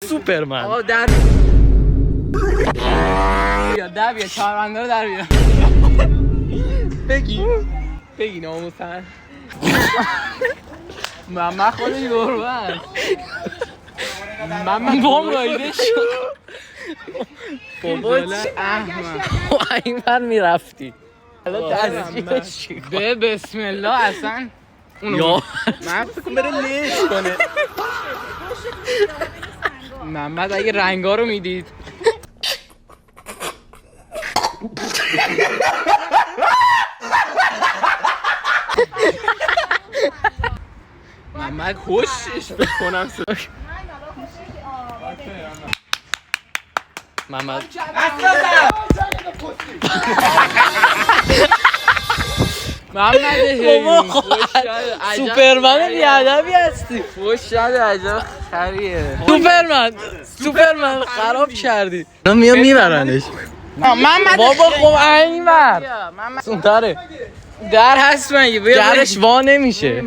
سوپرمن. آقا در بیا چهارمنده رو در بیا. بگی ناموسن. من خودش گربه من بام رایده شد. این بر میرفتی به بسم الله اصلا یا من فکر کنم بره لیش کنه. محمد اگه رنگا رو میدید محمد خوشش بکنم. محمد محمد سوپرمن بیادبی هستی. خوش شده عجب خریه. سوپرمن خراب کردی. میام میبرنش. محمد بابا خب این بر محمد سونتره در هست مگه درش وا نمیشه.